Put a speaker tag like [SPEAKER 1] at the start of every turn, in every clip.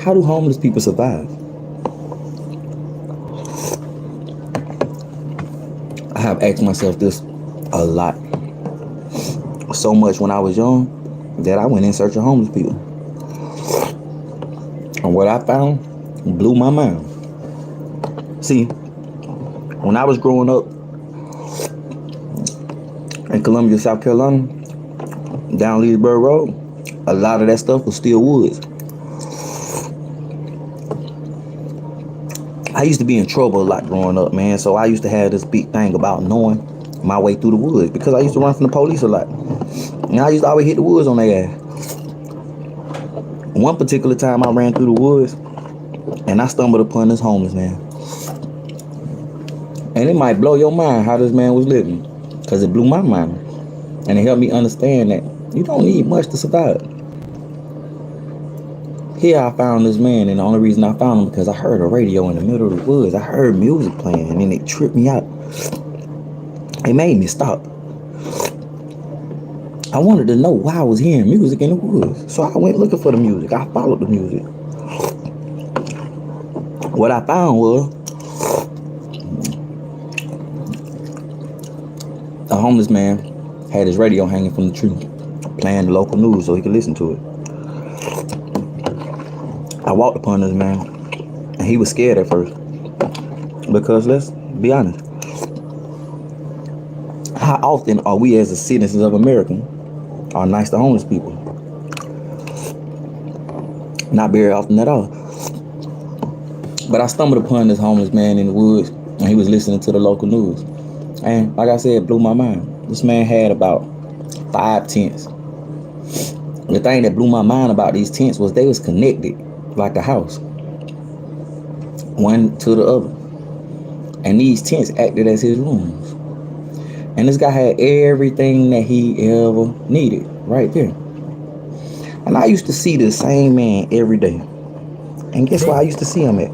[SPEAKER 1] How do homeless people survive? I have asked myself this a lot. So much when I was young that I went in search of homeless people. And what I found blew my mind. See, when I was growing up in Columbia, South Carolina, down Leesburg Road, a lot of that stuff was still woods. I used to be in trouble a lot growing up, man. So I used to have this big thing about knowing my way through the woods because I used to run from the police a lot. And I used to always hit the woods on their ass. One particular time I ran through the woods and I stumbled upon this homeless man. And it might blow your mind how this man was living, because it blew my mind. And it helped me understand that you don't need much to survive. Here I found this man, and the only reason I found him because I heard a radio in the middle of the woods. I heard music playing, and it tripped me out. It made me stop. I wanted to know why I was hearing music in the woods. So I went looking for the music. I followed the music. What I found was a homeless man had his radio hanging from the tree, playing the local news so he could listen to it. I walked upon this man, and he was scared at first. Because let's be honest, how often are we as the citizens of America are nice to homeless people? Not very often at all. But I stumbled upon this homeless man in the woods, and he was listening to the local news. And like I said, it blew my mind. This man had about 5 tents. The thing that blew my mind about these tents was they was connected like a house, one to the other. And these tents acted as his rooms. And this guy had everything that he ever needed right there. And I used to see the same man every day. And guess where I used to see him at?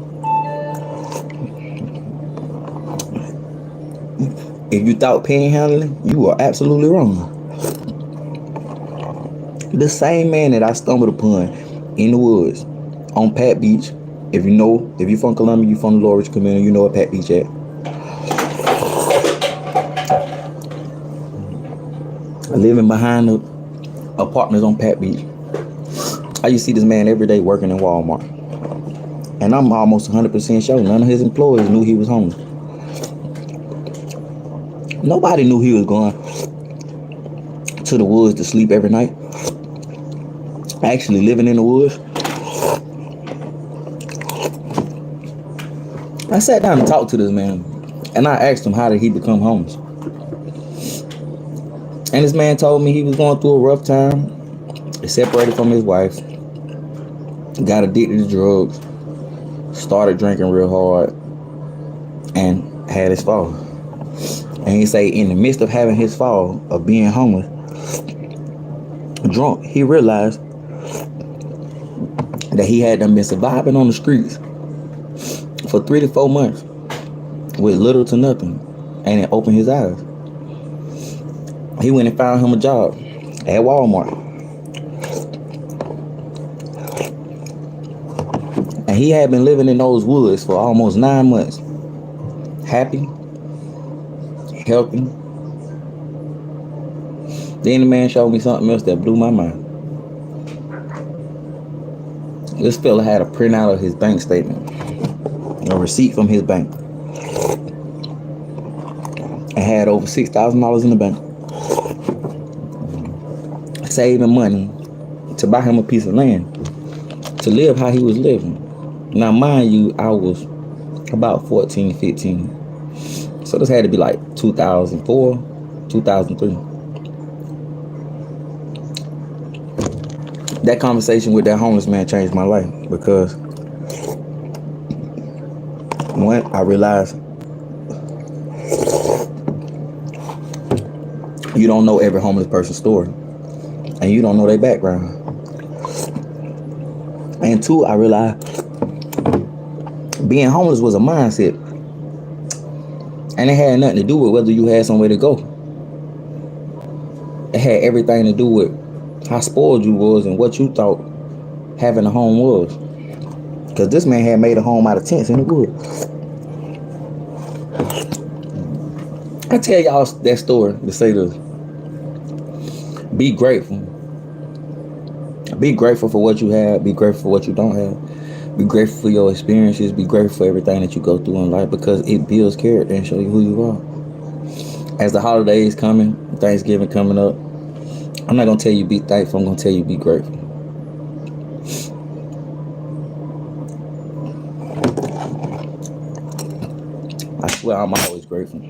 [SPEAKER 1] If you thought panhandling, you are absolutely wrong. The same man that I stumbled upon in the woods on Pat Beach. If you're from Columbia, you're from the Lower Ridge community, you know where Pat Beach at. Living behind the apartments on Pat Beach. I used to see this man every day working in Walmart. And I'm almost 100% sure none of his employees knew he was homeless. Nobody knew he was going to the woods to sleep every night. Actually living in the woods. I sat down and talked to this man, and I asked him how did he become homeless. And this man told me he was going through a rough time. He separated from his wife, got addicted to drugs, started drinking real hard, and had his fall. And he say in the midst of having his fall, of being homeless, drunk, he realized that he had been surviving on the streets for 3 to 4 months with little to nothing, and it opened his eyes. He went and found him a job at Walmart, and he had been living in those woods for almost 9 months, happy, healthy. Then the man showed me something else that blew my mind. This fella had a printout of his bank statement, a receipt from his bank, and had over $6,000 in the bank, saving money to buy him a piece of land to live how he was living. Now mind you, I was about 14, 15. So this had to be like 2004, 2003. That conversation with that homeless man changed my life because one, I realized you don't know every homeless person's story and you don't know their background. And two, I realized being homeless was a mindset. And it had nothing to do with whether you had somewhere to go. It had everything to do with how spoiled you was and what you thought having a home was. Because this man had made a home out of tents in the woods. I tell y'all that story to say this. Be grateful. Be grateful for what you have. Be grateful for what you don't have. Be grateful for your experiences. Be grateful for everything that you go through in life, because it builds character and show you who you are. As the holidays coming, Thanksgiving coming up, I'm not going to tell you be thankful. I'm going to tell you be grateful. I swear I'm always grateful.